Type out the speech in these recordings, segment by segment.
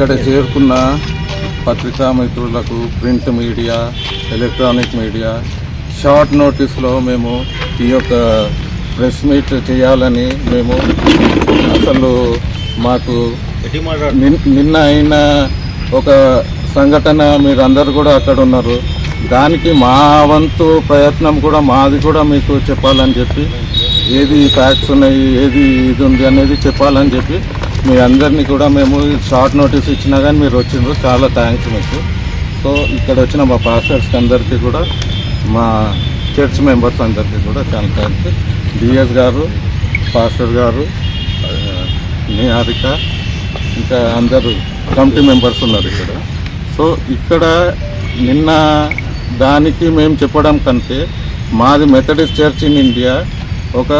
ఇక్కడ చేరుకున్న పత్రికా మిత్రులకు, print media, electronic media, short నోటీస్లో మేము ఈ యొక్క ప్రెస్ మీట్ చేయాలని మేము అసలు మాకు నిన్న అయిన ఒక సంఘటన మీరందరూ కూడా అక్కడ ఉన్నారు. దానికి మా వంతు ప్రయత్నం కూడా మాది కూడా మీకు చెప్పాలని చెప్పి, ఏది ఫ్యాక్ట్స్ ఉన్నాయి, ఏది ఇది ఉంది అనేది చెప్పాలని చెప్పి మీ అందరినీ కూడా మేము షార్ట్ నోటీస్ ఇచ్చినా కానీ మీరు వచ్చిండ్రు. చాలా థ్యాంక్స్ మీకు. సో ఇక్కడ వచ్చిన మా పాస్టర్స్కి అందరికీ కూడా, మా చర్చ్ మెంబర్స్ అందరికీ కూడా చాలా థ్యాంక్స్. డిఎస్ గారు, పాస్టర్ గారు, నిహారిక, ఇంకా అందరూ కమిటీ మెంబర్స్ ఉన్నారు ఇక్కడ. సో ఇక్కడ నిన్న దానికి మేము చెప్పడం కంటే మాది మెథడిస్ట్ చర్చ్ ఇన్ ఇండియా ఒక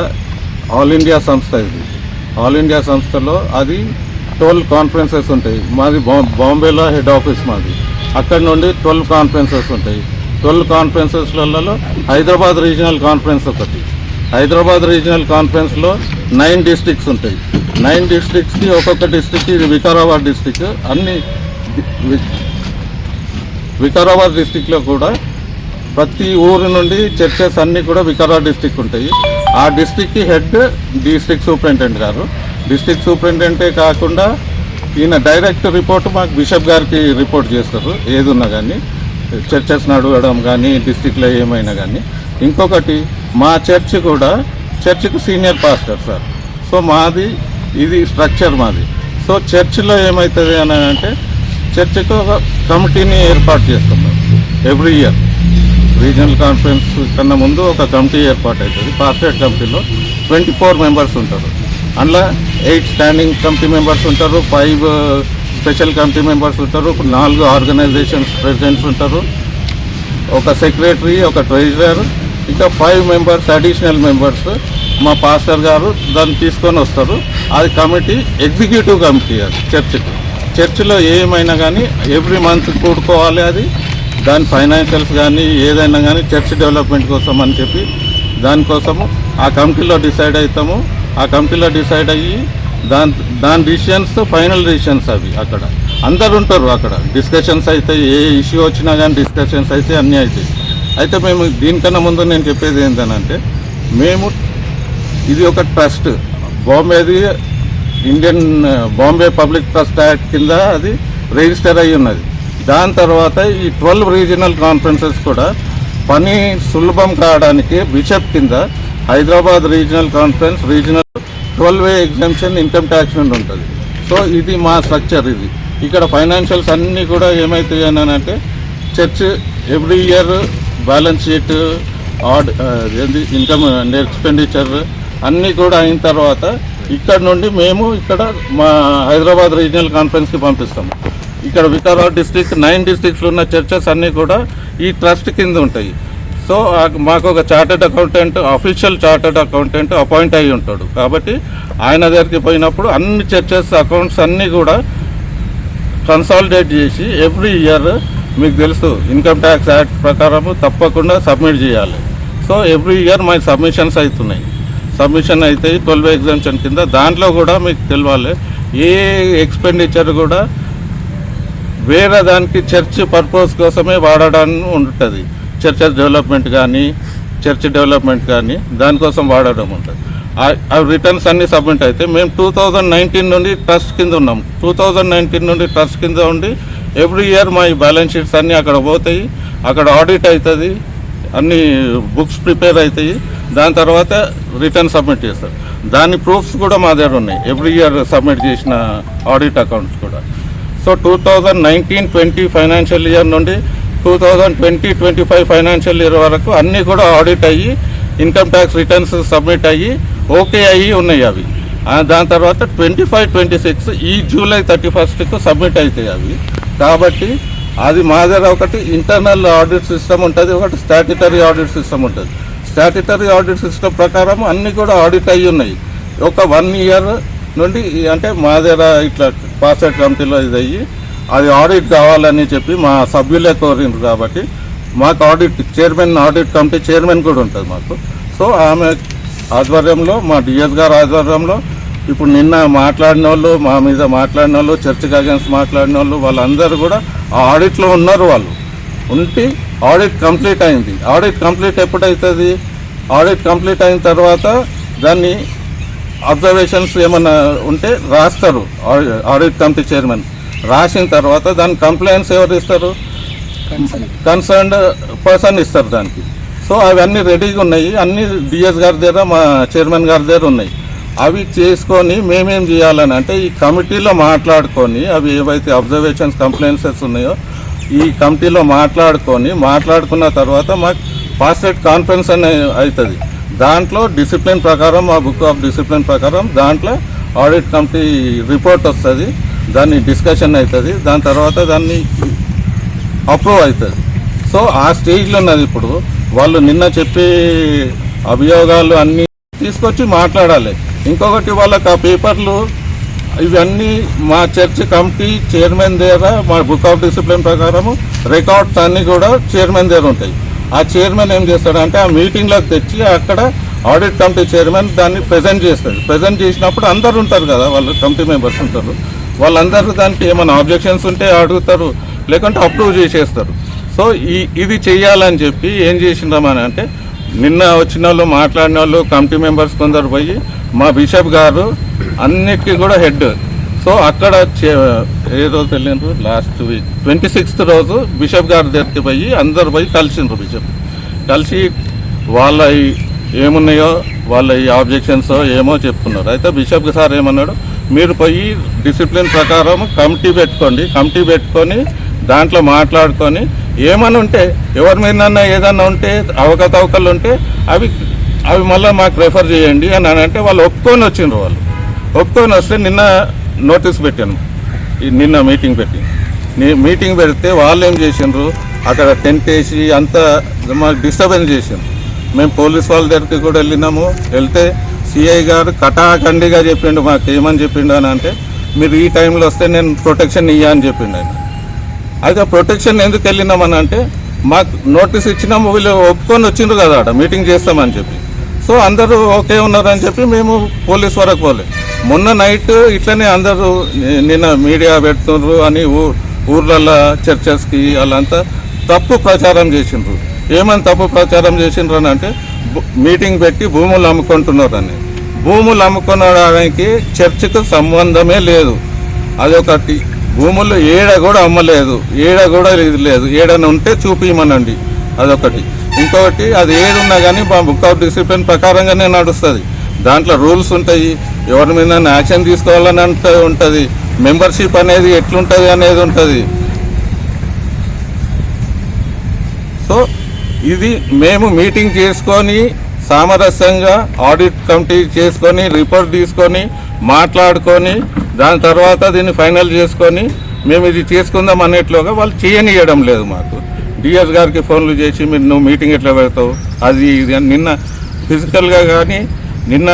ఆల్ ఇండియా సంస్థ. ఇది ఆల్ ఇండియా సంస్థలో అది 12 కాన్ఫరెన్సెస్ ఉంటాయి. మాది బాంబేలో హెడ్ ఆఫీస్ మాది. అక్కడ నుండి 12 కాన్ఫరెన్సెస్ ఉంటాయి. 12 కాన్ఫరెన్సెస్లలో హైదరాబాద్ రీజనల్ కాన్ఫరెన్స్ ఒకటి. హైదరాబాద్ రీజనల్ కాన్ఫరెన్స్లో 9 డిస్ట్రిక్ట్స్ ఉంటాయి. 9 డిస్ట్రిక్ట్స్కి ఒక్కొక్క డిస్ట్రిక్ట్, ఇది వికారాబాద్ డిస్ట్రిక్ట్. అన్ని వికారాబాద్ డిస్ట్రిక్ట్లో కూడా ప్రతి ఊరు నుండి చర్చెస్ అన్నీ కూడా వికారాబాద్ డిస్ట్రిక్ట్ ఉంటాయి. ఆ డిస్ట్రిక్ట్కి హెడ్ డిస్ట్రిక్ట్ సూపరింటెండెంట్ గారు. డిస్ట్రిక్ట్ సూపరింటెండెంటే కాకుండా ఈయన డైరెక్ట్ రిపోర్ట్ మాకు బిషప్ గారికి రిపోర్ట్ చేస్తారు, ఏది ఉన్నా కానీ, చర్చెస్ నడవడం కానీ, డిస్ట్రిక్ట్లో ఏమైనా కానీ. ఇంకొకటి మా చర్చ్ కూడా, చర్చ్కి సీనియర్ పాస్టర్ సార్. సో మాది ఇది స్ట్రక్చర్ మాది. సో చర్చ్లో ఏమవుతుంది అని అంటే, చర్చ్కి ఒక కమిటీని ఏర్పాటు చేస్తున్నాం ఎవ్రీ ఇయర్. రీజనల్ కాన్ఫరెన్స్ కన్నా ముందు ఒక కమిటీ ఏర్పాటు అవుతుంది. పాస్టరేట్ కమిటీలో 24 మెంబర్స్ ఉంటారు. అందులో 8 స్టాండింగ్ కమిటీ మెంబర్స్ ఉంటారు, 5 స్పెషల్ కమిటీ మెంబర్స్ ఉంటారు, 4 ఆర్గనైజేషన్స్ ప్రెసిడెంట్స్ ఉంటారు, ఒక సెక్రటరీ, ఒక ట్రెజరర్, ఇంకా 5 మెంబర్స్ అడిషనల్ మెంబర్స్. మా పాస్టర్ గారు దాన్ని తీసుకొని వస్తారు. అది కమిటీ, ఎగ్జిక్యూటివ్ కమిటీ. అది చర్చ్లో ఏమైనా కానీ ఎవ్రీ మంత్ కూడుకోవాలి. అది దాని ఫైనాన్షియల్స్ కానీ ఏదైనా కానీ చర్చ్ డెవలప్మెంట్ కోసం అని చెప్పి దానికోసము ఆ కమిటీలో డిసైడ్ అవుతాము. ఆ కమిటీలో డిసైడ్ అయ్యి దాని డిసిషన్స్ ఫైనల్ డిసిషన్స్ అవి. అక్కడ అందరు ఉంటారు. అక్కడ డిస్కషన్స్ అయితే ఏ ఇష్యూ వచ్చినా కానీ డిస్కషన్స్ అయితే అన్నీ అవుతాయి. అయితే మేము దీనికన్నా ముందు నేను చెప్పేది ఏంటంటే, మేము ఇది ఒక ట్రస్ట్, బాంబేది Indian Bombay public trust act కింద అది రిజిస్టర్ అయ్యి ఉన్నది. దాని తర్వాత ఈ 12 రీజనల్ కాన్ఫరెన్సెస్ కూడా పని సులభం కావడానికి బిషప్ కింద Hyderabad regional conference, regional 12A exemption income tax నుండి ఉంటుంది. సో ఇది మా స్ట్రక్చర్. ఇది ఇక్కడ ఫైనాన్షియల్స్ అన్నీ కూడా ఏమవుతాయి అని అంటే, church every year balance sheet, income and expenditure అన్నీ కూడా అయిన తర్వాత ఇక్కడ నుండి మేము ఇక్కడ మా హైదరాబాద్ రీజనల్ కాన్ఫరెన్స్కి పంపిస్తాము. ఇక్కడ వికారాబాద్ డిస్ట్రిక్ట్ 9 డిస్ట్రిక్ట్స్లో ఉన్న చర్చెస్ అన్నీ కూడా ఈ ట్రస్ట్ కింద ఉంటాయి. సో మాకు ఒక chartered accountant, official chartered accountant appoint అయ్యి ఉంటాడు. కాబట్టి ఆయన దగ్గరికి పోయినప్పుడు అన్ని చర్చెస్ అకౌంట్స్ అన్నీ కూడా కన్సాలిడేట్ చేసి ఎవ్రీ ఇయర్, మీకు తెలుసు ఇన్కమ్ ట్యాక్స్ యాక్ట్ ప్రకారము తప్పకుండా సబ్మిట్ చేయాలి. సో ఎవ్రీ ఇయర్ మా సబ్మిషన్స్ అవుతున్నాయి. సబ్మిషన్ అవుతాయి 12 ఎగ్జామ్షన్ కింద. దాంట్లో కూడా మీకు తెలియాలి, ఏ ఎక్స్పెండిచర్ కూడా వేరే దానికి చర్చ్ పర్పస్ కోసమే వాడడానికి ఉంటుంది. చర్చెస్ డెవలప్మెంట్ కానీ, చర్చ్ డెవలప్మెంట్ కానీ దానికోసం వాడడం ఉంటుంది. ఆ రిటర్న్స్ అన్నీ సబ్మిట్ అయితే మేము 2019 నుండి ట్రస్ట్ కింద ఉన్నాం. 2019 నుండి ట్రస్ట్ కింద ఉండి ఎవ్రీ ఇయర్ మా బ్యాలెన్స్ షీట్స్ అన్నీ అక్కడ పోతాయి. అక్కడ ఆడిట్ అవుతుంది, అన్ని బుక్స్ ప్రిపేర్ అవుతాయి. దాని తర్వాత రిటర్న్ సబ్మిట్ చేస్తారు. దాని ప్రూఫ్స్ కూడా మా దగ్గర ఉన్నాయి, ఎవ్రీ ఇయర్ సబ్మిట్ చేసిన ఆడిట్ అకౌంట్స్ కూడా. సో 2019-20 ఫైనాన్షియల్ ఇయర్ నుండి 2020-25 ఫైనాన్షియల్ ఇయర్ వరకు అన్నీ కూడా ఆడిట్ అయ్యి, ఇన్కమ్ ట్యాక్స్ రిటర్న్స్ సబ్మిట్ అయ్యి ఓకే అయ్యి ఉన్నాయి అవి. దాని తర్వాత 25-26 ఈ జూలై 31కు సబ్మిట్ అవుతాయి అవి. కాబట్టి అది మా దగ్గర ఒకటి ఇంటర్నల్ ఆడిట్ సిస్టమ్ ఉంటుంది, ఒకటి స్టాట్యుటరీ ఆడిట్ సిస్టమ్ ఉంటుంది. స్టాట్యుటరీ ఆడిట్ సిస్టమ్ ప్రకారం అన్నీ కూడా ఆడిట్ అయ్యి ఉన్నాయి. ఒక 1 ఇయర్ నుండి అంటే మా దగ్గర ఇట్లా పాస్టరేట్ కమిటీలో ఇది అయ్యి అది ఆడిట్ కావాలని చెప్పి మా సభ్యులే కోరిండ్రు. కాబట్టి మాకు ఆడిట్ కమిటీ చైర్మన్ కూడా ఉంటుంది మాకు. సో ఆమె ఆధ్వర్యంలో, మా డిఎస్ గారు ఆధ్వర్యంలో ఇప్పుడు నిన్న మాట్లాడిన వాళ్ళు, మా మీద మాట్లాడిన వాళ్ళు, చర్చికి అగేన్స్ట్ మాట్లాడిన వాళ్ళు, వాళ్ళందరూ కూడా ఆ ఆడిట్లో ఉన్నారు. వాళ్ళు ఉంటే ఆడిట్ కంప్లీట్ అయింది. ఆడిట్ కంప్లీట్ ఎప్పుడవుతుంది? ఆడిట్ కంప్లీట్ అయిన తర్వాత దాన్ని అబ్జర్వేషన్స్ ఏమన్నా ఉంటే రాస్తారు. ఆడిట్ కమిటీ చైర్మన్ రాసిన తర్వాత దాని కంప్లైంట్స్ ఎవరు ఇస్తారు? కన్సర్న్డ్ పర్సన్ ఇస్తారు దానికి. సో అవన్నీ రెడీగా ఉన్నాయి, అన్ని డిఎస్ గారి దగ్గర, మా చైర్మన్ గారి దగ్గర ఉన్నాయి. అవి చేసుకొని మేమేం చేయాలని అంటే ఈ కమిటీలో మాట్లాడుకొని అవి ఏవైతే అబ్జర్వేషన్స్ కంప్లైంట్స్ ఉన్నాయో ఈ కమిటీలో మాట్లాడుకున్న తర్వాత మాకు ఫాస్ట్ కాన్ఫరెన్స్ అని అవుతుంది. దాంట్లో డిసిప్లిన్ ప్రకారం, మా బుక్ ఆఫ్ డిసిప్లిన్ ప్రకారం దాంట్లో ఆడిట్ కమిటీ రిపోర్ట్ వస్తుంది, దాన్ని డిస్కషన్ అవుతుంది, దాని తర్వాత దాన్ని అప్రూవ్ అవుతుంది. సో ఆ స్టేజ్లో ఉన్నది. ఇప్పుడు వాళ్ళు నిన్న చెప్పే అభియోగాలు అన్నీ తీసుకొచ్చి మాట్లాడాలి. ఇంకొకటి వాళ్ళకి ఆ పేపర్లు ఇవన్నీ మా చర్చ్ కమిటీ చైర్మన్ దగ్గర, మా బుక్ ఆఫ్ డిసిప్లిన్ ప్రకారము రికార్డ్స్ అన్నీ కూడా చైర్మన్ దగ్గర ఉంటాయి. ఆ చైర్మన్ ఏం చేస్తాడంటే ఆ మీటింగ్లోకి తెచ్చి అక్కడ ఆడిట్ కమిటీ చైర్మన్ దాన్ని ప్రజెంట్ చేస్తాడు. ప్రజెంట్ చేసినప్పుడు అందరు ఉంటారు కదా, వాళ్ళు కమిటీ మెంబర్స్ ఉంటారు, వాళ్ళందరూ దానికి ఏమైనా ఆబ్జెక్షన్స్ ఉంటే అడుగుతారు, లేకుంటే అప్రూవ్ చేసేస్తారు. సో ఇది చెయ్యాలని చెప్పి ఏం చేసిందామని అంటే నిన్న వచ్చిన వాళ్ళు, మాట్లాడిన వాళ్ళు, కమిటీ మెంబర్స్ కొందరు పోయి మా బిషప్ గారు అన్నిటికీ కూడా హెడ్. సో అక్కడ ఏ రోజు వెళ్ళినారు? లాస్ట్ వీక్ 26th రోజు బిషప్ గారి దగ్గరికి పోయి అందరు పోయి కలిసిండ్రు. బిషప్ కలిసి వాళ్ళ ఏమున్నాయో వాళ్ళ ఈ ఆబ్జెక్షన్స్ ఏమో చెప్తున్నారు. అయితే బిషప్ సార్ ఏమన్నాడు, మీరు పోయి డిసిప్లిన్ ప్రకారం కమిటీ పెట్టుకొని దాంట్లో మాట్లాడుకొని ఏమన్నా ఉంటే ఎవరి మీద ఏదన్నా ఉంటే అవకతవకలు ఉంటే అవి మళ్ళీ మాకు రెఫర్ చేయండి అని అంటే వాళ్ళు ఒప్పుకొని వచ్చిండ్రు. వాళ్ళు ఒప్పుకొని వస్తే నిన్న నోటీస్ పెట్టాను. నిన్న మీటింగ్ పెడితే వాళ్ళు ఏం చేసిండ్రు, అక్కడ టెంట్ వేసి అంతా మాకు డిస్టర్బెన్స్ చేసిండ్రు. మేము పోలీస్ వాళ్ళ దగ్గరికి కూడా వెళ్తే సిఐ గారు కటాఖండిగా చెప్పిండు, మాకు ఏమని చెప్పిండు అని అంటే మీరు ఈ టైంలో వస్తే నేను ప్రొటెక్షన్ ఇయ్యా అని చెప్పిండు ఆయన. అయితే ప్రొటెక్షన్ ఎందుకు వెళ్ళినామని అంటే మాకు నోటీస్ ఇచ్చినాము, వీళ్ళు ఒప్పుకొని వచ్చిండ్రు కదా అక్కడ మీటింగ్ చేస్తామని చెప్పి. సో అందరూ ఓకే ఉన్నారని చెప్పి మేము పోలీస్ వరకు పోలే. మొన్న నైట్ ఇట్లనే అందరూ నిన్న మీడియా పెడుతున్నారు అని ఊర్లలో చర్చెస్కి వాళ్ళంతా తప్పు ప్రచారం చేసిండ్రు. ఏమని తప్పు ప్రచారం చేసిండ్రు అని అంటే మీటింగ్ పెట్టి భూములు అమ్ముకుంటున్నారని. భూములు అమ్ముకోవడానికి చర్చికి సంబంధమే లేదు. అదొకటి. భూములు ఏడ కూడా అమ్మలేదు, ఏడ కూడా ఇది లేదు. ఏడని ఉంటే చూపించమనండి, అదొకటి. ఇంకొకటి, అది ఏడున్నా కానీ మా బుక్ ఆఫ్ డిసిప్లిన్ ప్రకారంగానే నడుస్తుంది. దాంట్లో రూల్స్ ఉంటాయి, ఎవరి మీద యాక్షన్ తీసుకోవాలని ఉంటుంది, మెంబర్షిప్ అనేది ఎట్లుంటుంది అనేది ఉంటుంది. సో ఇది మేము మీటింగ్ చేసుకొని సామరస్యంగా ఆడిట్ కమిటీ చేసుకొని రిపోర్ట్ తీసుకొని మాట్లాడుకొని దాని తర్వాత దీన్ని ఫైనల్ చేసుకొని మేము ఇది చేసుకుందాం అనేట్లుగా వాళ్ళు చేయనియడం లేదు. మాకు డిఎస్ గారికి ఫోన్లు చేసి నువ్వు మీటింగ్ ఎట్లా పెడతావు అది ఇది అని నిన్న ఫిజికల్గా కానీ నిన్న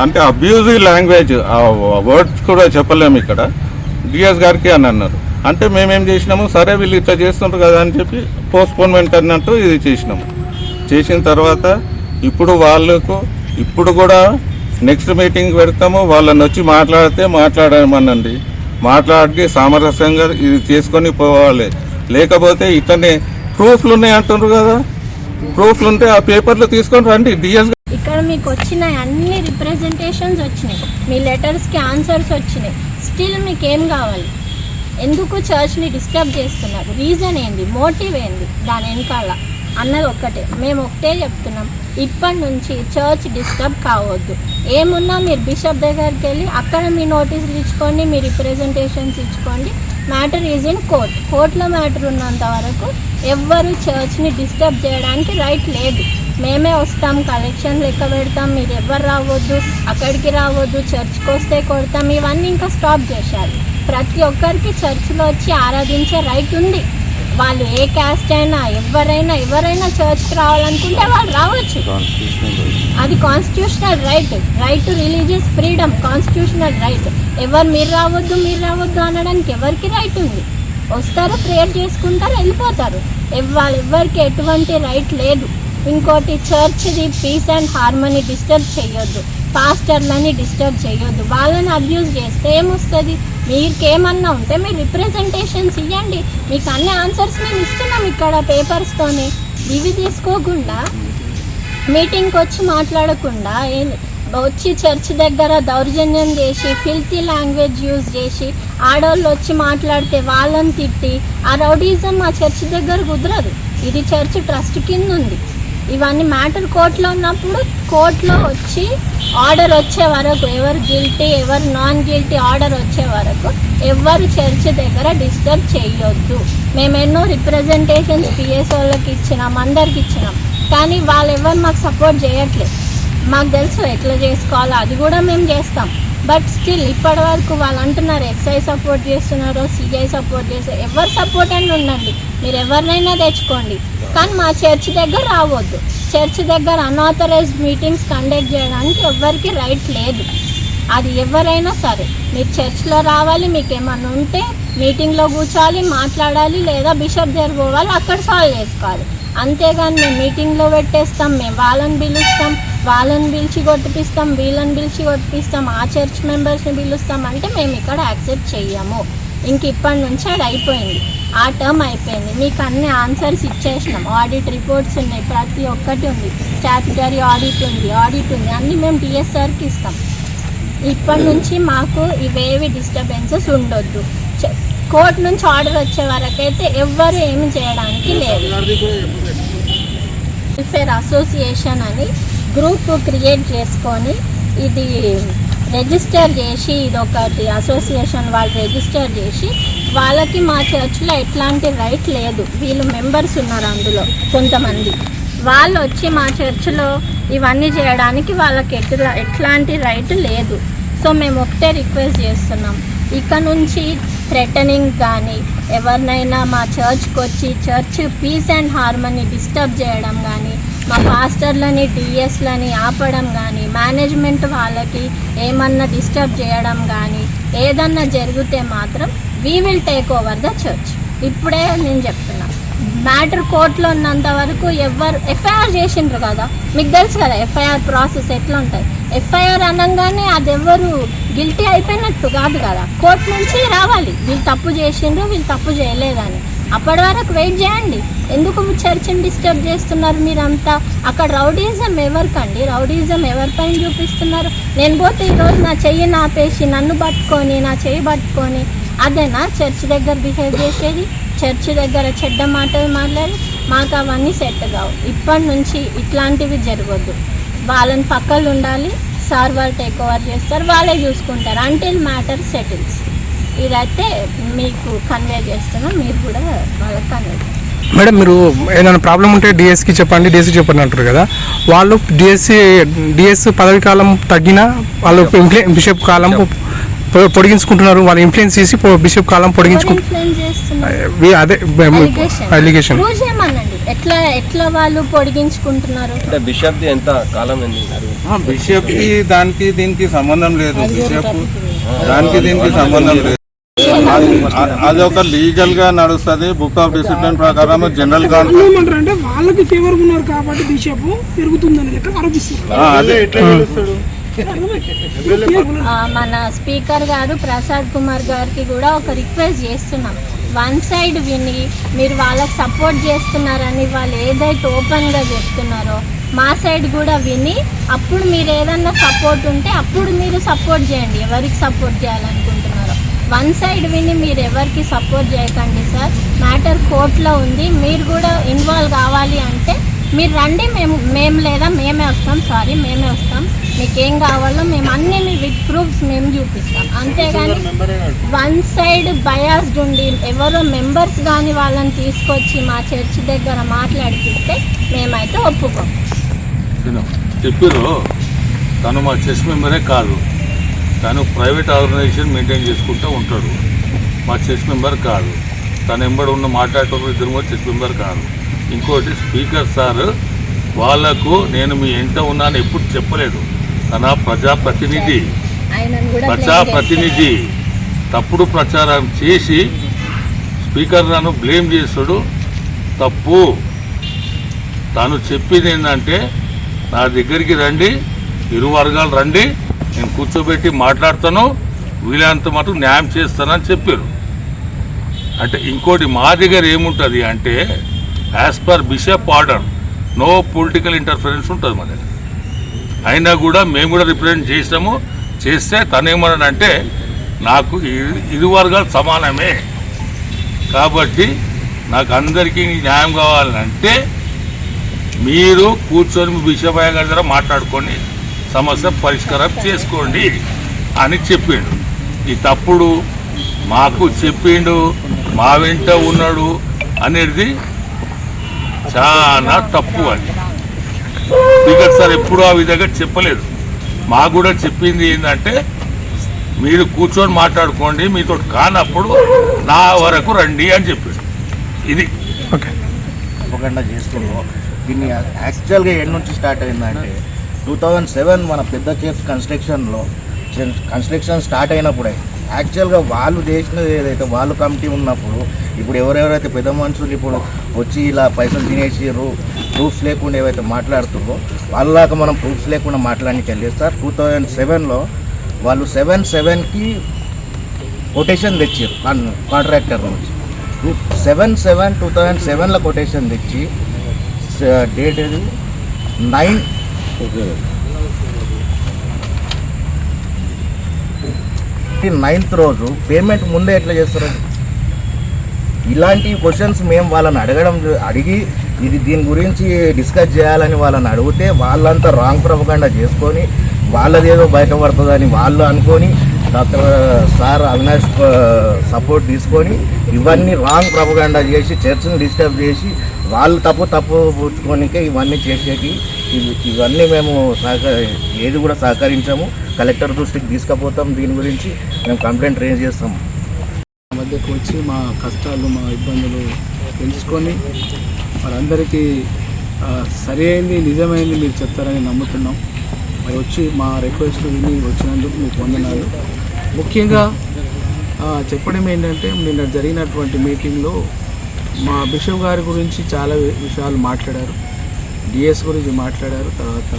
అంటే అబ్యూజివ్ లాంగ్వేజ్ ఆ వర్డ్స్ కూడా చెప్పలేము ఇక్కడ డిఎస్ గారికి అని అన్నారు. అంటే మేమేం చేసినాము, సరే వీళ్ళు ఇట్లా చేస్తుంటారు కదా అని చెప్పి పోస్ట్పోన్మెంట్ అన్నట్టు ఇది చేసినాము. చేసిన తర్వాత ఇప్పుడు కూడా నెక్స్ట్ మీటింగ్ పెడతాము, వాళ్ళని వచ్చి మాట్లాడమనండి, మాట్లాడి సామరస్యంగా ఇది చేసుకొని పోవాలి. లేకపోతే ఇట్లనే ప్రూఫ్లు ఉన్నాయి అంటున్నారు కదా, ప్రూఫ్లు ఉంటే ఆ పేపర్లు తీసుకొని రండి. డిఎస్ ఇక్కడ మీకు వచ్చిన అన్ని రిప్రజెంటేషన్స్ వచ్చినాయి, మీ లెటర్స్కి ఆన్సర్స్ వచ్చినాయి. స్టిల్ మీకు ఏం కావాలి? ఎందుకు చర్చ్ని డిస్టర్బ్ చేస్తున్నారు? రీజన్ ఏంది? మోటివ్ ఏంది దాని వెనకాల అన్నది ఒక్కటే. మేము ఒకటే చెప్తున్నాం, ఇప్పటి నుంచి చర్చ్ డిస్టర్బ్ కావద్దు. ఏమున్నా మీరు బిషప్ దగ్గరికి వెళ్ళి అక్కడ మీ నోటీసులు ఇచ్చుకోండి, మీ రిప్రజెంటేషన్స్ ఇచ్చుకోండి. మ్యాటర్ ఈజ్ ఇన్ కోర్టులో మ్యాటర్ ఉన్నంత వరకు ఎవ్వరు చర్చ్ని డిస్టర్బ్ చేయడానికి రైట్ లేదు. మేమే వస్తాం, కలెక్షన్ లెక్క పెడతాం, మీరు ఎవ్వరు రావద్దు, అక్కడికి రావద్దు, చర్చ్కి వస్తే కొడతాం, ఇవన్నీ ఇంకా స్టాప్ చేశారు. ప్రతి ఒక్కరికి చర్చ్లో వచ్చి ఆరాధించే రైట్ ఉంది. వాళ్ళు ఏ క్యాస్ట్ అయినా ఎవరైనా చర్చ్కి రావాలనుకుంటే వాళ్ళు రావచ్చు. అది constitutional right to religious freedom, constitutional right. మీరు రావద్దు అనడానికి ఎవరికి రైట్ ఉంది? వస్తారు, ప్రేయర్ చేసుకుంటారు, వెళ్ళిపోతారు. ఎవరికి ఎటువంటి రైట్ లేదు. ఇంకోటి, చర్చ్ది పీస్ అండ్ హార్మనీ డిస్టర్బ్ చేయొద్దు. పాస్టర్లని డిస్టర్బ్ చేయొద్దు. వాళ్ళని అబ్యూజ్ చేస్తే ఏమొస్తుంది? మీకేమన్నా ఉంటే మీరు రిప్రజెంటేషన్స్ ఇవ్వండి, మీకు అన్ని ఆన్సర్స్ మేము ఇస్తున్నాం ఇక్కడ పేపర్స్తోని. ఇవి తీసుకోకుండా మీటింగ్కి వచ్చి మాట్లాడకుండా వచ్చి చర్చ్ దగ్గర దౌర్జన్యం చేసి ఫిల్తీ లాంగ్వేజ్ యూజ్ చేసి ఆడవాళ్ళు వచ్చి మాట్లాడితే వాళ్ళని తిట్టి ఆ రౌడీజం మా చర్చ్ దగ్గర కుదరదు. ఇది చర్చ్ ట్రస్ట్ కింద ఉంది. ఇవన్నీ మ్యాటర్ కోర్టులో ఉన్నప్పుడు కోర్టులో వచ్చి ఆర్డర్ వచ్చే వరకు ఎవరు గిల్టీ ఎవరు నాన్ గిల్టీ ఆర్డర్ వచ్చే వరకు ఎవరు చర్చ్ దగ్గర డిస్టర్బ్ చేయొద్దు. మేము ఎన్నో రిప్రజెంటేషన్స్ పిఎస్ వాళ్ళకి ఇచ్చినాం, అందరికి ఇచ్చినాం, కానీ వాళ్ళు ఎవరు మాకు సపోర్ట్ చేయట్లేదు. మాకు తెలుసు ఎట్లా చేసుకోవాలో, అది కూడా మేము చేస్తాం. బట్ స్టిల్ ఇప్పటి వరకు వాళ్ళు అంటున్నారు ఎస్ఐ సపోర్ట్ చేస్తున్నారు, సిఐ సపోర్ట్ చేస్తారు. ఎవరు సపోర్ట్ అని ఉండండి, మీరు ఎవరినైనా తెచ్చుకోండి, కానీ మా చర్చ్ దగ్గర రావద్దు. చర్చ్ దగ్గర అన్ఆథరైజ్డ్ మీటింగ్స్ కండక్ట్ చేయడానికి ఎవరికి రైట్ లేదు. అది ఎవరైనా సరే మీరు చర్చ్లో రావాలి, మీకు ఏమన్నా ఉంటే మీటింగ్లో కూర్చోవాలి, మాట్లాడాలి, లేదా బిషప్ దగ్గర పోవాలి, అక్కడ సాల్వ్ చేసుకోవాలి. అంతేగాని మేము మీటింగ్లో పెట్టేస్తాం, మేము వాళ్ళని పిలుస్తాం, వాళ్ళని పిలిచి కొట్టిపిస్తాం, వీళ్ళని పిలిచి కొట్టిపిస్తాం, ఆ చర్చ్ మెంబర్స్ని పిలుస్తాం అంటే మేము ఇక్కడ యాక్సెప్ట్ చెయ్యము. ఇంక ఇప్పటి నుంచి అది అయిపోయింది, ఆ టర్మ్ అయిపోయింది. మీకు అన్ని ఆన్సర్స్ ఇచ్చేసినాం, ఆడిట్ రిపోర్ట్స్ ఉన్నాయి, ప్రతి ఒక్కటి ఉంది, స్టాట్యుటరీ ఆడిట్ ఉంది, అన్నీ మేము డిఎస్ఆర్కి ఇస్తాం. ఇప్పటి నుంచి మాకు ఇవేవి డిస్టర్బెన్సెస్ ఉండొద్దు. కోర్టు నుంచి ఆర్డర్ వచ్చే వరకైతే ఎవ్వరు ఏమి చేయడానికి లేదు. వెల్ఫేర్ అసోసియేషన్ అని గ్రూప్ క్రియేట్ చేసుకొని ఇది రిజిస్టర్ చేసి, ఇది ఒకటి అసోసియేషన్ వాళ్ళు రిజిస్టర్ చేసి, వాళ్ళకి మా చర్చ్లో ఎట్లాంటి రైట్ లేదు. వీళ్ళు మెంబర్స్ ఉన్నారు అందులో కొంతమంది, వాళ్ళు వచ్చి మా చర్చ్లో ఇవన్నీ చేయడానికి వాళ్ళకి ఎట్లాంటి రైట్ లేదు. సో మేము ఒకటే రిక్వెస్ట్ చేస్తున్నాం, ఇక నుంచి థ్రెటనింగ్ కానీ ఎవరినైనా మా చర్చ్కి వచ్చి church peace and harmony disturb చేయడం కానీ, మా పాస్టర్లని డిఎస్లని ఆపడం కానీ, మేనేజ్మెంట్ వాళ్ళకి ఏమన్నా డిస్టర్బ్ చేయడం కానీ ఏదన్నా జరిగితే మాత్రం we will take over the church. ఇప్పుడే నేను చెప్తున్నా, మ్యాటర్ కోర్టులో ఉన్నంత వరకు ఎవరు ఎఫ్ఐఆర్ చేసిండ్రు కదా, మీకు తెలుసు కదా ఎఫ్ఐఆర్ ప్రాసెస్ ఎట్లా ఉంటుంది. ఎఫ్ఐఆర్ అనగానే అది ఎవరు గిల్టీ అయిపోయినట్టు కాదు కదా, కోర్టు నుంచి రావాలి వీళ్ళు తప్పు చేసిండ్రు వీళ్ళు తప్పు చేయలేదని. అప్పటి వరకు వెయిట్ చేయండి. ఎందుకు చర్చిని డిస్టర్బ్ చేస్తున్నారు మీరంతా? అక్కడ రౌడీజం ఎవరికండి? రౌడీజం ఎవరిపైన చూపిస్తున్నారు? నేను పోతే ఈరోజు నా చెయ్యి నాపేసి నన్ను పట్టుకొని నా చెయ్యి పట్టుకొని అదేనా చర్చ్ దగ్గర బిహేవ్ చేసేది? చర్చ్ దగ్గర చెడ్డ మాటలు మాట్లాడి మాకు అవన్నీ సెట్ కావు. ఇప్పటి నుంచి ఇట్లాంటివి జరగొద్దు. వాళ్ళని పక్కలు ఉండాలి, సార్ వాళ్ళు టేక్ ఓవర్ చేస్తారు, వాళ్ళే చూసుకుంటారు అంటిల్ మ్యాటర్ సెటిల్స్. ఇదైతే మీకు కన్వే చేస్తున్నాం, మీరు కూడా వాళ్ళకి కన్వే చేస్తారు. మేడం, మీరు ఏదైనా ప్రాబ్లం ఉంటే డిఎస్కి చెప్పండి, డిఎస్కి చెప్పండి అంటారు కదా, వాళ్ళు డిఎస్ పదవి కాలం తగ్గినా వాళ్ళు బిషప్ కాలం పొడిగించుకుంటున్నారు, వాళ్ళు ఇన్ఫ్లుయెన్స్ చేసి బిషప్ కాలం పొడిగించుకుంటున్నారు. అదే అలిగేషన్ ఎట్లా వాళ్ళు పొడిగించుకుంటున్నారు? బిషప్ ఎంత కాలం బిషప్ కి దానికి దీనికి సంబంధం లేదు, బిషప్ దానికి దీనికి సంబంధం లేదు. అది ఒక లీగల్ గా నడుస్తుంది. బుక్ ఆఫ్ డిసిప్లిన్ ప్రకారం జనరల్ గా అంటే వాళ్ళకి ఫేవర్ ఉన్నారు కాబట్టి బిషప్ పెరుగుతుందని లెక్క ఆరోపిస్తారు. మన స్పీకర్ గారు ప్రసాద్ కుమార్ గారికి కూడా ఒక రిక్వెస్ట్ చేస్తున్నాం, వన్ సైడ్ విని మీరు వాళ్ళకి సపోర్ట్ చేస్తున్నారని వాళ్ళు ఏదైతే ఓపెన్గా చెప్తున్నారో మా సైడ్ కూడా విని అప్పుడు మీరు ఏదన్నా సపోర్ట్ ఉంటే అప్పుడు మీరు సపోర్ట్ చేయండి. ఎవరికి సపోర్ట్ చేయాలనుకుంటున్నారో వన్ సైడ్ విని మీరు ఎవరికి సపోర్ట్ చేయకండి సార్. మ్యాటర్ కోర్టులో ఉంది, మీరు కూడా ఇన్వాల్వ్ కావాలి అంటే మీరు రండి, మేము లేదా మేమే వస్తాం. మీకేం కావాలో మేము అన్ని విత్ ప్రూఫ్స్ మేము చూపిస్తాం. అంతేగాని వన్ సైడ్ బయాస్డ్ ఉండి ఎవరో మెంబర్స్ కానీ వాళ్ళని తీసుకొచ్చి మా చర్చ్ దగ్గర మాట్లాడిపిస్తే మేమైతే ఒప్పుకోం. చెప్పారు తను మా చర్చ్ మెంబరే కాదు, తను ప్రైవేట్ ఆర్గనైజేషన్ మెయింటైన్ చేసుకుంటూ ఉంటాడు, మా చర్చ్ మెంబర్ కాదు. తను ఎంబడి ఉన్న మాట్లాడేటప్పుడు ఇద్దరు కూడా చర్చ్ మెంబర్ కాదు. ఇంకోటి స్పీకర్ సార్ వాళ్లకు నేను మీ ఎంట ఉన్నాను ఎప్పుడు చెప్పలేదు. తన ప్రజాప్రతినిధి తప్పుడు ప్రచారం చేసి స్పీకర్ నన్ను బ్లేమ్ చేస్తాడు. తప్పు. తాను చెప్పింది ఏంటంటే నా దగ్గరికి రండి, ఇరు వర్గాలు రండి, నేను కూర్చోబెట్టి మాట్లాడతాను, వీళ్ళంత మటుకు న్యాయం చేస్తానని చెప్పారు. అంటే ఇంకోటి మా దగ్గర ఏముంటుంది అంటే as per bishop order no political interference ఉంటుంది మా దగ్గర. అయినా కూడా మేము కూడా రిప్రజెంట్ చేసినాము. చేస్తే తనేమన్నాడంటే నాకు ఇరు వర్గాలు సమానమే కాబట్టి నాకు అందరికీ న్యాయం కావాలంటే మీరు కూర్చొని బిషప్ అయ్య గారి దగ్గర మాట్లాడుకొని సమస్య పరిష్కారం చేసుకోండి అని చెప్పిండు. ఈ తప్పుడు మాకు చెప్పిండు, మా వెంట ఉన్నాడు అనేది చాలా తప్పు. అది స్పీకర్ సార్ ఎప్పుడూ ఆ విధంగా చెప్పలేదు. మాకు కూడా చెప్పింది ఏంటంటే మీరు కూర్చొని మాట్లాడుకోండి, మీతో కానప్పుడు నా వరకు రండి అని చెప్పాడు. ఇది తప్పకుండా చేస్తున్నాం. దీన్ని యాక్చువల్గా ఎన్ని నుంచి స్టార్ట్ అయిందంటే 2007 మన పెద్ద కేప్స్ కన్స్ట్రక్షన్ స్టార్ట్ అయినప్పుడే యాక్చువల్గా వాళ్ళు చేసినది ఏదైతే వాళ్ళు కమిటీ ఉన్నప్పుడు ఇప్పుడు ఎవరెవరైతే పెద్ద మనుషులు ఇప్పుడు వచ్చి ఇలా పైసలు తినేసారు ప్రూఫ్స్ లేకుండా ఏవైతే మాట్లాడుతుందో వాళ్ళలాగా మనం ప్రూఫ్స్ లేకుండా మాట్లాడడానికి వెళ్ళేది సార్. 2007లో వాళ్ళు 7/7కి కొటేషన్ తెచ్చారు కాంట్రాక్టర్ నుంచి. 7/7/2007లో కొటేషన్ తెచ్చి డేట్ ఏది 9th రోజు పేమెంట్ ముందే ఎట్లా చేస్తారు? ఇలాంటి క్వశ్చన్స్ మేము వాళ్ళని అడిగి దీని గురించి డిస్కస్ చేయాలని వాళ్ళని అడిగితే వాళ్ళంతా రాంగ్ ప్రొపగండా చేసుకొని వాళ్ళదేదో బయటపడుతుందని వాళ్ళు అనుకొని డాక్టర్ సార్ అవినాష్ సపోర్ట్ తీసుకొని ఇవన్నీ రాంగ్ ప్రొపగండా చేసి చర్చ్ని డిస్టర్బ్ చేసి వాళ్ళు తప్పు పుచ్చుకోనికే ఇవన్నీ చేసేటి. ఇవన్నీ మేము ఏది కూడా సహకరించాము. కలెక్టర్ దృష్టికి తీసుకుపోతాం. దీని గురించి మేము కంప్లైంట్ రేజ్ చేస్తాము. మధ్యకు వచ్చి మా కష్టాలు మా ఇబ్బందులు తెలుసుకొని వాళ్ళందరికీ సరి అయింది నిజమైంది మీరు చెప్తారని నమ్ముతున్నాం. మరి వచ్చి మా రిక్వెస్ట్ విని వచ్చినందుకు మీకు వందనాలు. ముఖ్యంగా చెప్పడం ఏంటంటే నిన్న జరిగినటువంటి మీటింగ్లో మా బిషప్ గారి గురించి చాలా విషయాలు మాట్లాడారు. డిఎస్ గురించి మాట్లాడారు, తర్వాత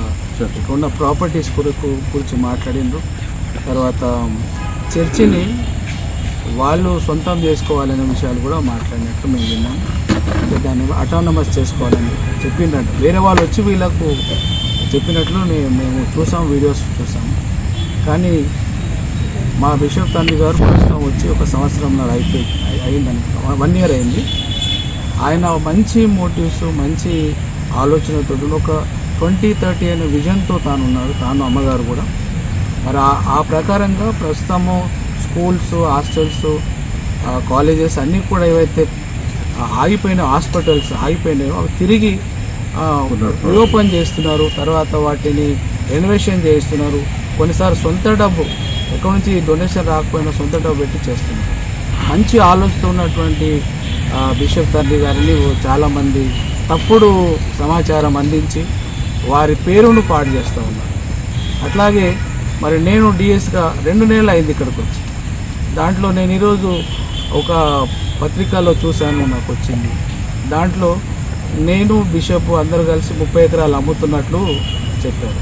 ఇక్కడ ఉన్న ప్రాపర్టీస్ గురించి మాట్లాడినారు, తర్వాత చర్చిని వాళ్ళు సొంతం చేసుకోవాలనే విషయాలు కూడా మాట్లాడినట్టు మేము విన్నాం. అంటే దాన్ని అటానమస్ చేసుకోవాలని చెప్పిందంట. వేరే వాళ్ళు వచ్చి వీళ్ళకు చెప్పినట్లు మేము చూసాం, వీడియోస్ చూసాము. కానీ మా బిషప్ తండ్రి గారు ప్రస్తుతం వచ్చి 1 సంవత్సరంలో అయిందని 1 year అయింది. ఆయన మంచి మోటివ్స్ మంచి ఆలోచనతో ఒక 2030 అనే విజన్తో తాను అమ్మగారు కూడా. మరి ఆ ప్రకారంగా ప్రస్తుతము స్కూల్స్ హాస్టల్స్ కాలేజెస్ అన్నీ కూడా ఏవైతే ఆగిపోయిన హాస్పిటల్స్ ఆగిపోయినాయో అవి తిరిగి రీఓపెన్ చేస్తున్నారు. తర్వాత వాటిని రెనోవేషన్ చేస్తున్నారు. కొన్నిసార్లు సొంత డబ్బు ఎక్కడి నుంచి డొనేషన్ రాకపోయినా సొంత డబ్బు పెట్టి చేస్తున్నారు. మంచి ఆలోచనతో ఉన్నటువంటి బిషప్ తండ్రి గారిని చాలామంది తప్పుడు సమాచారం అందించి వారి పేరును పాడు చేస్తూ ఉన్నారు. అట్లాగే మరి నేను డిఎస్గా 2 నెలలు అయింది ఇక్కడికి వచ్చి. దాంట్లో నేను ఈరోజు ఒక పత్రికలో చూశాను, నాకు వచ్చింది. దాంట్లో నేను బిషప్ అందరూ కలిసి 30 ఎకరాలు అమ్ముతున్నట్లు చెప్పారు.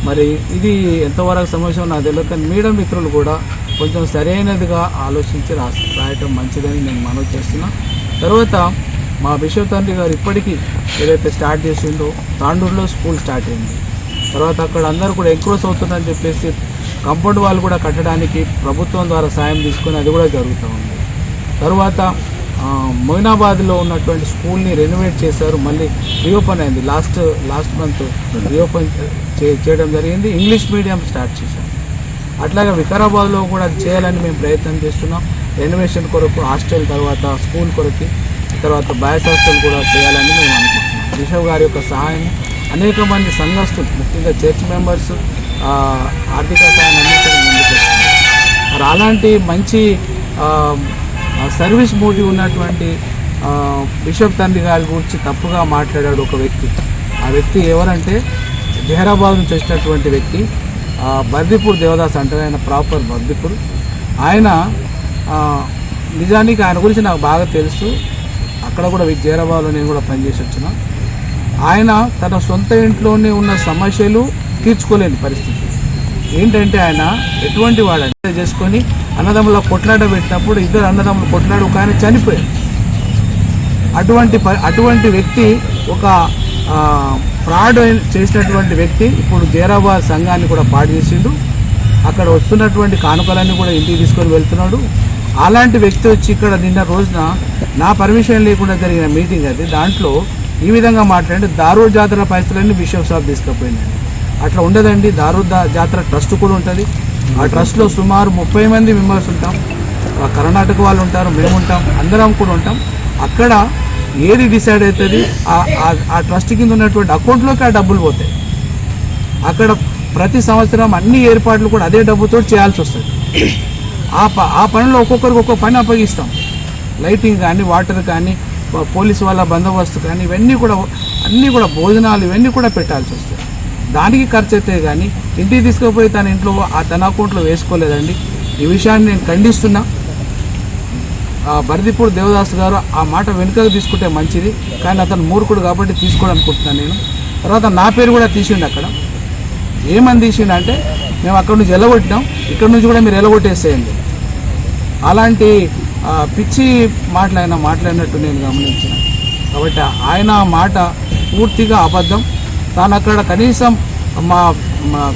మరి ఇది ఎంతవరకు సమస్య నాకు తెలియదు. కానీ మీడియా మిత్రులు కూడా కొంచెం సరైనదిగా ఆలోచించి రాయటం మంచిదని నేను మనవి చేస్తున్నా. తర్వాత మా బిషప్ తండ్రి గారు ఇప్పటికీ ఏదైతే స్టార్ట్ చేసిందో తాండూరులో స్కూల్ స్టార్ట్ అయింది. తర్వాత అక్కడ అందరూ కూడా ఎంక్రోచ్ అవుతుందని చెప్పేసి కాంపౌండ్ వాళ్ళు కూడా కట్టడానికి ప్రభుత్వం ద్వారా సాయం తీసుకొని అది కూడా జరుగుతూ ఉంది. తర్వాత మొయినాబాద్లో ఉన్నటువంటి స్కూల్ని రెనోవేట్ చేశారు, మళ్ళీ రీఓపెన్ అయింది. లాస్ట్ మంత్ రీఓపెన్ చేయడం జరిగింది. ఇంగ్లీష్ మీడియం స్టార్ట్ చేశారు. అట్లాగే వికారాబాద్లో కూడా అది చేయాలని మేము ప్రయత్నం చేస్తున్నాం. రెనోవేషన్ కొరకు హాస్టల్, తర్వాత స్కూల్ కొరకు, తర్వాత బాయ్స్ హాస్టల్ కూడా చేయాలని మేము అనుకుంటున్నాం. బిషప్ గారి యొక్క సహాయం అనేక మంది సంఘస్థులు ముఖ్యంగా చర్చ్ మెంబర్స్ ఆర్థిక సహాయం అందించడం ముందుకు వస్తుంది. మరి అలాంటి మంచి సర్వీస్ మోటివ్ ఉన్నటువంటి బిషప్ తండ్రి గారి గురించి తప్పుగా మాట్లాడాడు ఒక వ్యక్తి. ఆ వ్యక్తి ఎవరంటే జహీరాబాద్ నుంచి వచ్చినటువంటి వ్యక్తి, బర్దిపూర్ దేవదాస్ అంటారు. ఆయన ప్రాపర్ బర్దిపూర్. ఆయన నిజానికి ఆయన గురించి నాకు బాగా తెలుసు. అక్కడ కూడా జహీరాబాద్లో నేను కూడా పనిచేసి వచ్చిన. ఆయన తన సొంత ఇంట్లోనే ఉన్న సమస్యలు తీర్చుకోలేని పరిస్థితి. ఏంటంటే ఆయన ఎటువంటి వాడంటే చేసుకొని అన్నదమ్ముల కొట్లాట పెట్టినప్పుడు ఇద్దరు అన్నదమ్ములు కొట్లాడు కానీ చనిపోయారు. అటువంటి వ్యక్తి ఒక ఫ్రాడ్ చేసినటువంటి వ్యక్తి ఇప్పుడు జైరాబాద్ సంఘాన్ని కూడా పాడు చేసిండు. అక్కడ వస్తున్నటువంటి కానుకలన్నీ కూడా ఇంటికి తీసుకొని వెళ్తున్నాడు. అలాంటి వ్యక్తి వచ్చి ఇక్కడ నిన్న రోజున నా పర్మిషన్ లేకుండా జరిగిన మీటింగ్ అది, దాంట్లో ఈ విధంగా మాట్లాడి దారూర్ జాతర పైసలన్నీ బిషప్ సాబ్ తీసుకుపోయిందండి. అట్లా ఉండదండి. దారూర్ జాతర ట్రస్ట్ కూడా ఉంటుంది. ఆ ట్రస్ట్లో సుమారు 30 మంది మెంబర్స్ ఉంటాం. కర్ణాటక వాళ్ళు ఉంటారు, మేము ఉంటాం, అందరం కూడా ఉంటాం. అక్కడ ఏది డిసైడ్ అవుతుంది ఆ ట్రస్ట్ కింద ఉన్నటువంటి అకౌంట్లోకి ఆ డబ్బులు పోతాయి. అక్కడ ప్రతి సంవత్సరం అన్ని ఏర్పాట్లు కూడా అదే డబ్బుతో చేయాల్సి వస్తుంది. ఆ పనిలో ఒక్కొక్కరికి ఒక్కొక్క పని అప్పగిస్తాం. లైటింగ్ కానీ, వాటర్ కానీ, పోలీసు వాళ్ళ బందోబస్తు కానీ, ఇవన్నీ కూడా అన్నీ కూడా భోజనాలు ఇవన్నీ కూడా పెట్టాల్సి వస్తుంది. దానికి ఖర్చు అయితే కానీ ఇంటికి తీసుకుపోయి తన ఇంట్లో తన అకౌంట్లో వేసుకోలేదండి. ఈ విషయాన్ని నేను ఖండిస్తున్నా. బర్దిపూర్ దేవదాస్ గారు ఆ మాట వెనుకకు తీసుకుంటే మంచిది, కానీ అతను మూర్ఖుడు కాబట్టి తీసుకోవాలనుకుంటున్నాను నేను. తర్వాత నా పేరు కూడా తీసిండు. అక్కడ ఏమని తీసిండు అంటే, మేము అక్కడ నుంచి ఎలగొట్టినాం, ఇక్కడ నుంచి కూడా మీరు ఎలగొట్టేసేయండి. అలాంటి పిచ్చి మాట్లాడినట్టు నేను గమనించిన. కాబట్టి ఆయన మాట పూర్తిగా అబద్ధం. తాను అక్కడ కనీసం మా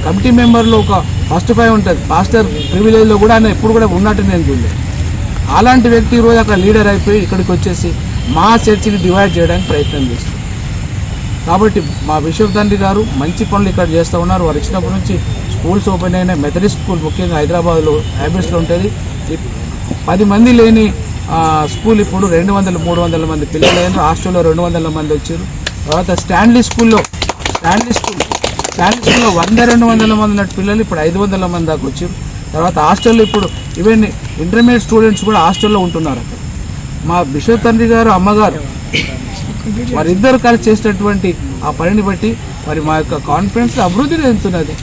కమిటీ మెంబర్లో ఒక ఫస్ట్ 5 ఉంటుంది, పాస్టర్ ప్రివిలేజ్లో కూడా ఆయన ఎప్పుడు కూడా ఉన్నట్టు నేను చూడలేదు. అలాంటి వ్యక్తి ఈరోజు అక్కడ లీడర్ అయిపోయి ఇక్కడికి వచ్చేసి మా చర్చిని డివైడ్ చేయడానికి ప్రయత్నం చేస్తారు. కాబట్టి మా బిషప్ తండ్రి గారు మంచి పనులు ఇక్కడ చేస్తూ ఉన్నారు. వారు ఇచ్చినప్పటి నుంచి స్కూల్స్ ఓపెన్ అయినాయి. మెథడిస్ట్ స్కూల్ ముఖ్యంగా హైదరాబాద్లో హ్యాబిట్స్లో ఉంటుంది. 10 మంది లేని స్కూల్ ఇప్పుడు 200-300 మంది పిల్లలు అయినారు. హాస్టల్లో 200 మంది వచ్చారు. తర్వాత స్టాన్లీ స్కూల్లో 100-200 మంది ఉన్నట్టు పిల్లలు ఇప్పుడు 500 మంది దాకా వచ్చారు. తర్వాత హాస్టల్లో ఇప్పుడు ఈవెన్ ఇంటర్మీడియట్ స్టూడెంట్స్ కూడా హాస్టల్లో ఉంటున్నారు. అక్కడ మా బిషప్ తండ్రి గారు, అమ్మగారు వారిద్దరు కలిసి చేసినటువంటి ఆ పనిని బట్టి మరి మా యొక్క కాన్ఫిడెన్స్ అభివృద్ధి చెందుతున్నది.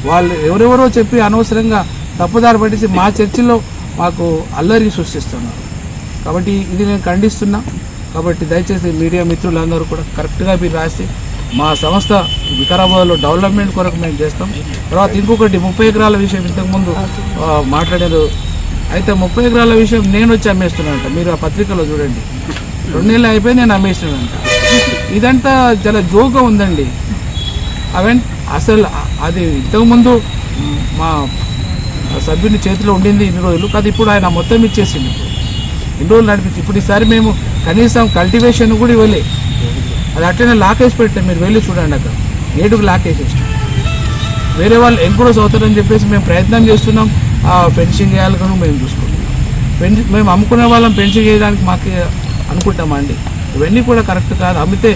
వాళ్ళు ఎవరెవరో చెప్పి అనవసరంగా తప్పుదారి పట్టేసి మా చర్చిలో మాకు అల్లరి సృష్టిస్తున్నారు. కాబట్టి ఇది నేను ఖండిస్తున్నా. కాబట్టి దయచేసి మీడియా మిత్రులందరూ కూడా కరెక్ట్గా మీరు రాసి మా సంస్థ వికారాబాద్లో డెవలప్మెంట్ కొరకు మేము చేస్తాం. తర్వాత ఇంకొకటి 30 ఎకరాల విషయం ఇంతకుముందు మాట్లాడారు. అయితే 30 ఎకరాల విషయం నేను వచ్చి అమ్మేస్తున్నానంట. మీరు ఆ పత్రికలో చూడండి, 2 నెలలు అయిపోయి నేను అమ్మేస్తున్నానంట. ఇదంతా చాలా జోక్గా ఉందండి. అసలు అది ఇంతకుముందు మా సభ్యుని చేతిలో ఉండింది ఇన్ని రోజులు కాదు, ఇప్పుడు ఆయన మొత్తం ఇచ్చేసింది. ఇన్ని రోజులు నడిపించి ఇప్పుడు ఈసారి మేము కనీసం కల్టివేషన్ కూడా ఇవ్వలే. అది అట్లనే లాకేసి పెట్టాం. మీరు వెళ్ళి చూడండి, అక్కడ ఏడుకు లాకేసేసాం. వేరే వాళ్ళు ఎంకరేజ్ అవుతారని చెప్పేసి మేము ప్రయత్నం చేస్తున్నాం. ఫెన్సింగ్ వేయాలని మేము చూసుకుంటున్నాం. మేము అమ్ముకునే వాళ్ళం ఫెన్సింగ్ వేయడానికి మాకు అనుకుంటామా అండి? ఇవన్నీ కూడా కరెక్ట్ కాదు. అమ్మితే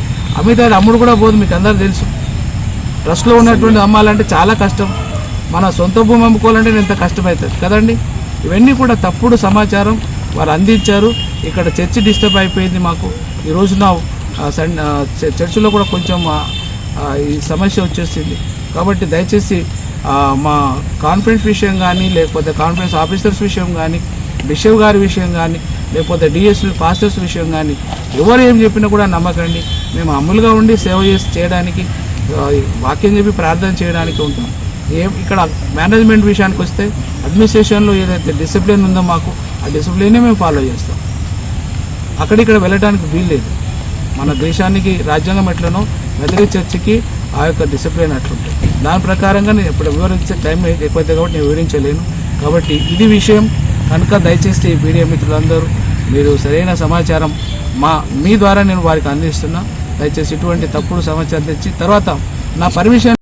అది అమ్ముడు కూడా పోదు, మీకు అందరూ తెలుసు. ట్రస్ట్లో ఉన్నటువంటి అమ్మాలంటే చాలా కష్టం. మన సొంత భూమి అమ్ముకోవాలంటే ఎంత కష్టమవుతుంది కదండి. ఇవన్నీ కూడా తప్పుడు సమాచారం వారు అందించారు. ఇక్కడ చర్చి డిస్టర్బ్ అయిపోయింది మాకు. ఈ రోజున చర్చిలో కూడా కొంచెం ఈ సమస్య వచ్చేసింది. కాబట్టి దయచేసి మా కాన్ఫరెన్స్ విషయం కానీ, లేకపోతే కాన్ఫరెన్స్ ఆఫీసర్స్ విషయం కానీ, బిషప్ గారి విషయం కానీ, లేకపోతే డిఎస్పీ పాస్టర్స్ విషయం కానీ ఎవరు ఏం చెప్పినా కూడా నమ్మకండి. మేము అమలుగా ఉండి సేవ చేయడానికి, వాక్యం చెప్పి ప్రార్థన చేయడానికి ఉంటాం. ఇక్కడ మేనేజ్మెంట్ విషయానికి వస్తే అడ్మినిస్ట్రేషన్లో ఏదైతే డిసిప్లిన్ ఉందో మాకు ఆ డిసిప్లినే మేము ఫాలో చేస్తాం. అక్కడిక్కడ వెళ్ళడానికి వీల్లేదు. మన దేశానికి రాజ్యాంగం ఎట్లనో మెథడిస్ట్ చర్చికి ఆ యొక్క డిసిప్లిన్ అట్లుంటుంది. దాని ప్రకారంగా నేను ఇప్పుడు వివరించే టైం ఎక్కువైతే కాబట్టి నేను వివరించలేను. కాబట్టి ఇది విషయం కనుక దయచేసి మీడియా మిత్రులందరూ మీరు సరైన సమాచారం మీ ద్వారా నేను వారికి అందిస్తున్నా. దయచేసి ఇటువంటి తప్పుడు సమాచారం తెచ్చి తర్వాత నా పర్మిషన్